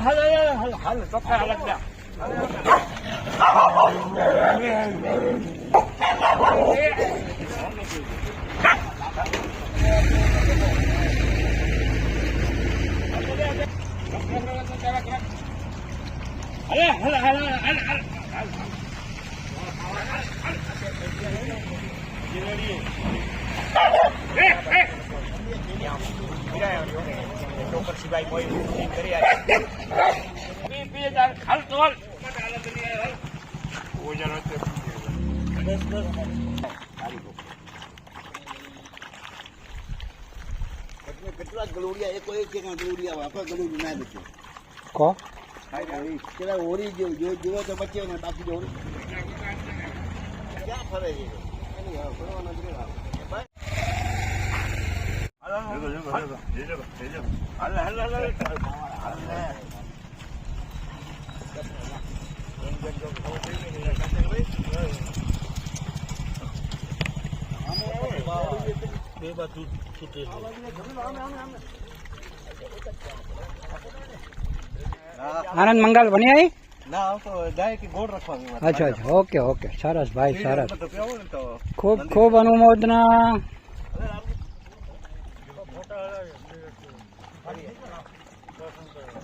હાલ ચોખ્ખા હાલત લ્યા. સિવાય કોઈ કરી હાલ તો હાલ કેટલા ગલુડિયા એક એક ગલુડિયા વાપર ગલુડિયું ના બચ્યો કો પેલા હોરી જોવો તો બચ્યો ને બાકી જો ક્યાં ફરે છે આનંદ મંગલ બની આવી ના તો ડાયરેક્ટ ગોળ રાખવાનું. અચ્છા અચ્છા ઓકે ઓકે સરસ ભાઈ સરસ ખૂબ ખૂબ અનુમોદના.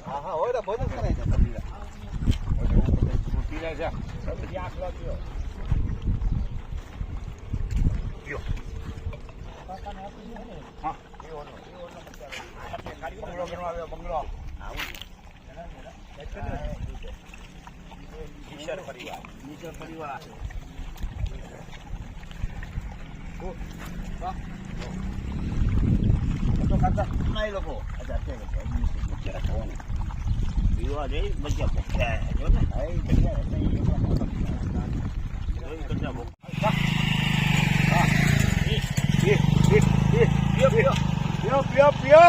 હા હા હોય બધું કરાય બંગલો પરિવાર લોકો વિવાહ જઈ મજા પીઓ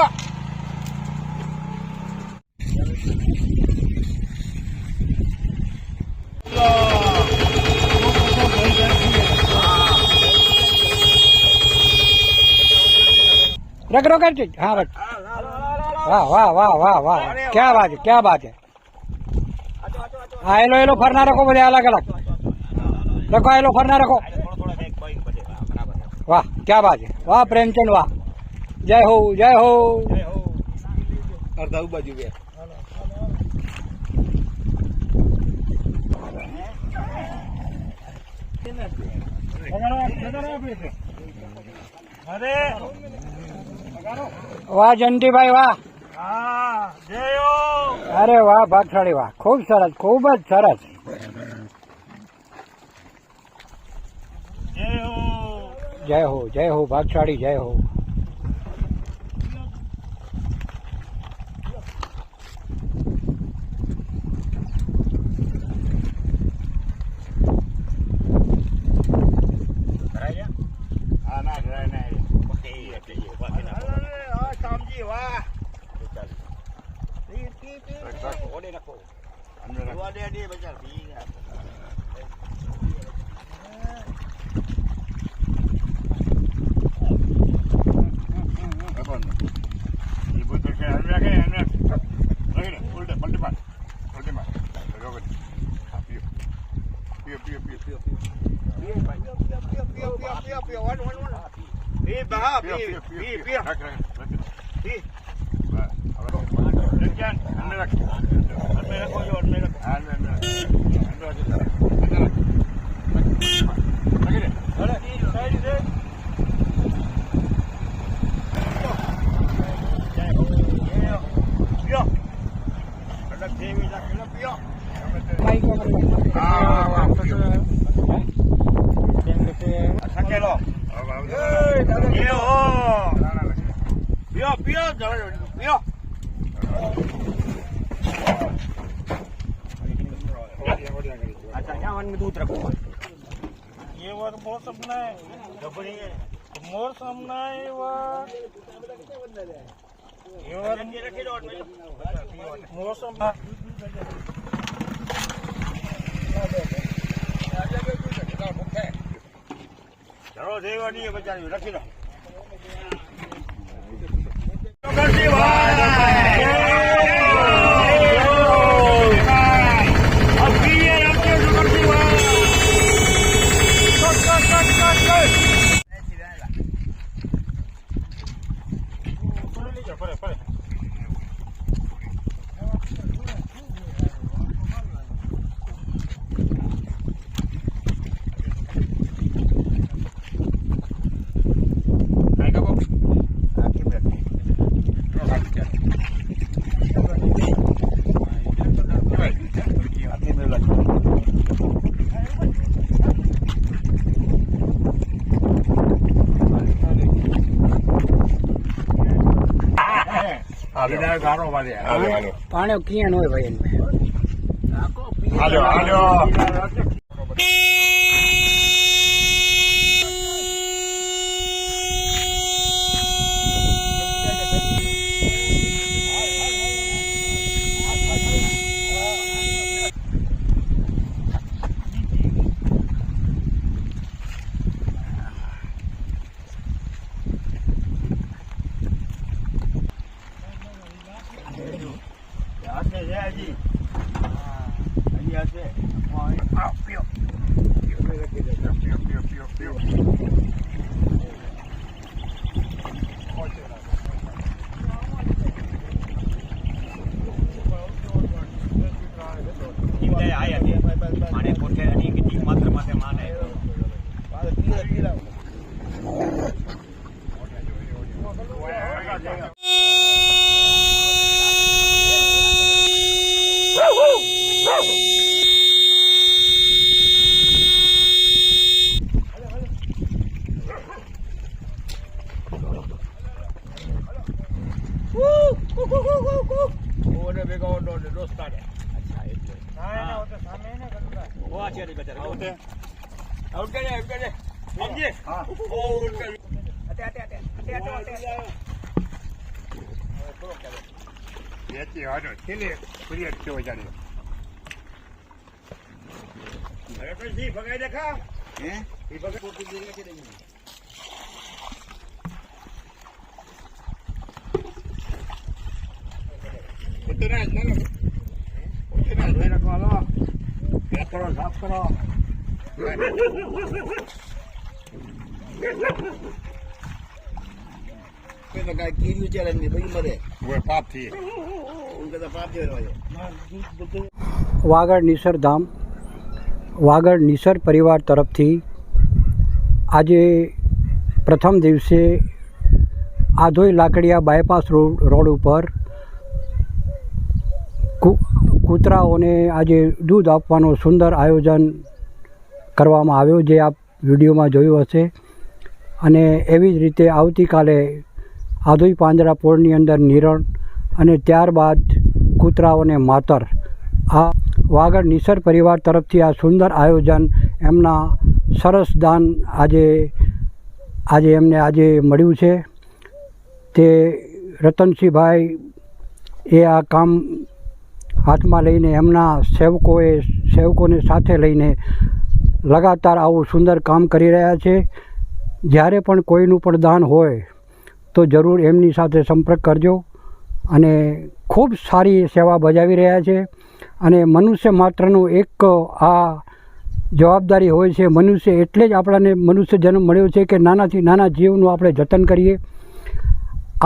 रख रो कर हाँ रख वाह वाह वाह वाह वाह क्या बात है क्या बात है आयलो एलो फरना रखो बोले अलग अलग रखो आयलो फरना रखो वाह क्या बात है वाह प्रेमचंद वाह जय हो जय हो અડધા બાજુ બે वाह जंटी भाई वाह જય अरे वाह भागશાળી वाह खूब सरस खूब ज सरस जय हो भागશાળી जय हो दूध रखो ये वर मौसम नहीं डबरी मौसम नहीं वर ये वर रखी दो मौसम चलो રહેવા નહીં બચાવી રાખી દો પાણી ક્યાં હોય ભાઈ એને વાગડ નિસર ધામ વાગડ નિસર પરિવાર તરફથી આજે પ્રથમ દિવસે આધોઈ લાકડિયા બાયપાસ રોડ ઉપર કૂતરાઓને આજે દૂધ આપવાનું સુંદર આયોજન કરવામાં આવ્યું, જે આપ વિડીયોમાં જોયું હશે. અને એવી જ રીતે આવતીકાલે આધોઈ પાંજરાપોળની અંદર નિરણ અને ત્યારબાદ કૂતરાઓને માતર. આ વાગડ નિસર પરિવાર તરફથી આ સુંદર આયોજન એમના સરસ દાન આજે એમને મળ્યું છે. તે રતનસિંહભાઈ એ આ કામ હાથમાં લઈને એમના સેવકોને સાથે લઈને લગાતાર આવું સુંદર કામ કરી રહ્યા છે. જ્યારે પણ કોઈનું પણ દાન હોય તો જરૂર એમની સાથે સંપર્ક કરજો. અને ખૂબ સારી સેવા બજાવી રહ્યા છે. અને મનુષ્ય માત્રનું એક આ જવાબદારી હોય છે. મનુષ્ય એટલે જ આપણાને મનુષ્ય જન્મ મળ્યો છે કે નાનાથી નાના જીવનું આપણે જતન કરીએ.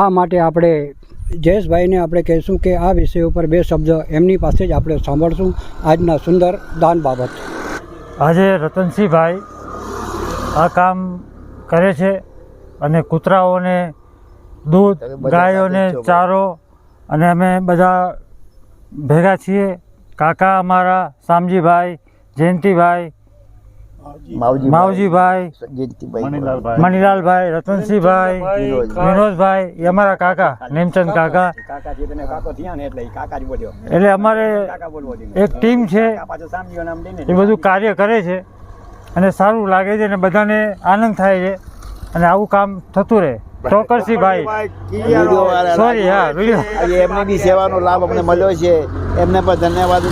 આ માટે આપણે જયેશભાઈને આપણે કહીશું કે આ વિષય ઉપર બે શબ્દ એમની પાસે જ આપણે સાંભળશું આજના સુંદર દાન બાબત. આજે રતનસિંહભાઈ આ કામ કરે છે અને કૂતરાઓને દૂધ, ગાયોને ચારો, અને અમે બધા ભેગા છીએ. કાકા અમારા શામજીભાઈ, જયંતિભાઈ, માવજીભાઈ, મણિલાલભાઈ, રતનસિંહભાઈ, વિનોદભાઈ, એ અમારા કાકા નેમચંદ કાકા. એટલે અમારે એક ટીમ છે, એ બધું કાર્ય કરે છે અને સારું લાગે છે અને બધાને આનંદ થાય છે અને આવું કામ થતું રહે. ચોકરસીભાઈ સોરી, હા, એમની બી સેવાનો લાભ અમને મળ્યો છે, એમને પણ ધન્યવાદ.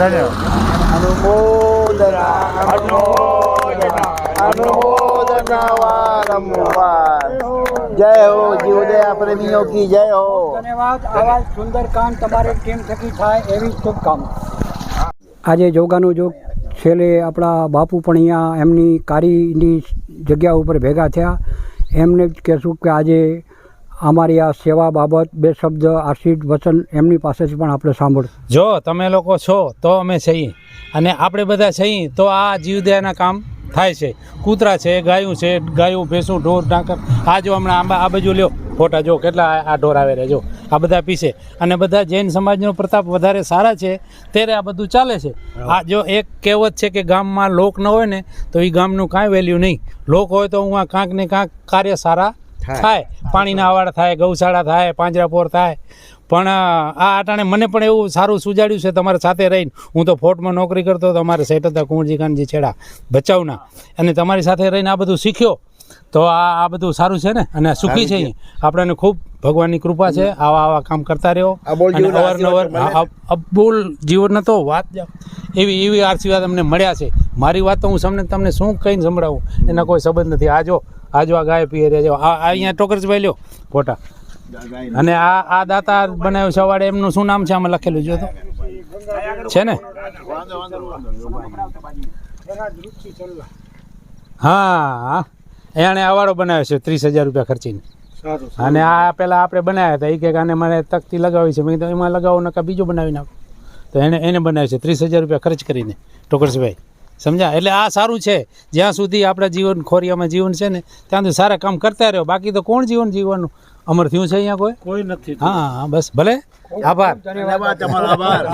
અનુમોદના વારંવાર જય હો જીવદયા પ્રેમીઓ કી જય હો. ધન્યવાદ. આવા સુંદર કામ તમારી ટીમ થકી થાય એવી શુભકામના. આજે જોગાનું જોગ છેલ્લે આપણા બાપુ પણ અહીંયા એમની કારીની જગ્યા ઉપર ભેગા થયા. એમને જ કહેશું કે આજે અમારી આ સેવા બાબત બે શબ્દ આશીષ વચન એમની પાસેથી પણ આપણે સાંભળશું. જો તમે લોકો છો તો અમે છીએ, અને આપણે બધા છીએ તો આ જીવદયાના કામ થાય છે. કૂતરા છે, ગાયું છે, ગાયું ભેંસું ઢોર ઢાંકર. આ જો હમણાં આ બાજુ લ્યો ફોટા, જો કેટલા આ ઢોર આવે રહે, જો આ બધા પીસે. અને બધા જૈન સમાજનો પ્રતાપ વધારે સારા છે ત્યારે આ બધું ચાલે છે. આ જો એક કહેવત છે કે ગામમાં લોક ન હોય ને તો એ ગામનું કાંઈ વેલ્યુ નહીં. લોક હોય તો હું કાંક ને કાંક કાર્ય સારા થાય. પાણીના આવાડ થાય, ગૌશાળા થાય, પાંજરાપોર થાય. પણ આ આટાણે મને પણ એવું સારું સુજાડ્યું છે તમારા સાથે રહીને. હું તો ફોર્ટમાં નોકરી કરતો હતો, અમારે સેટ હતા કુંવરજી ખાનજી છેડા ભચાઉના, અને તમારી સાથે રહીને આ બધું શીખ્યો. તો આ બધું સારું છે ને, અને સુખી છે અહીંયા. આપણને ખૂબ ભગવાનની કૃપા છે. આવા કામ કરતા રહ્યો, અને અવારનવાર અબોલ જીવન તો વાત એવી આશીર્વાદ અમને મળ્યા છે. મારી વાત તો હું તમને શું કહીને સંભળાવું એના કોઈ સંબંધ નથી. આજો આ ગાય પીએ રહેજો. આ અહીંયા ટોકરસભાઈ લ્યો ફોટા. અને આ દાતા બનાવ્યું છે વાડે, એમનું શું નામ છે આમાં લખેલું જો તો છે ને? હા, એણે અવાડો બનાવ્યો છે 30,000 રૂપિયા ખર્ચીને. અને આ પેલા આપણે બનાવ્યા હતા, એ કે આને મને તકતી લગાવી છે. મેં કીધું એમાં લગાવો નકા બીજો બનાવી નાખો. તો એને બનાવ્યું છે 30,000 રૂપિયા ખર્ચ કરીને ટોકરસભાઈ. સમજ્યા? એટલે આ સારું છે. જ્યાં સુધી આપણા જીવન ખોરિયામાં જીવન છે ને ત્યાં સુધી સારા કામ કરતા રહ્યો. બાકી તો કોણ જીવન જીવવાનું અમર થયું છે અહીંયા? કોઈ નથી. હા બસ ભલે. આભાર. ધન્યવાદ તમારો આભાર.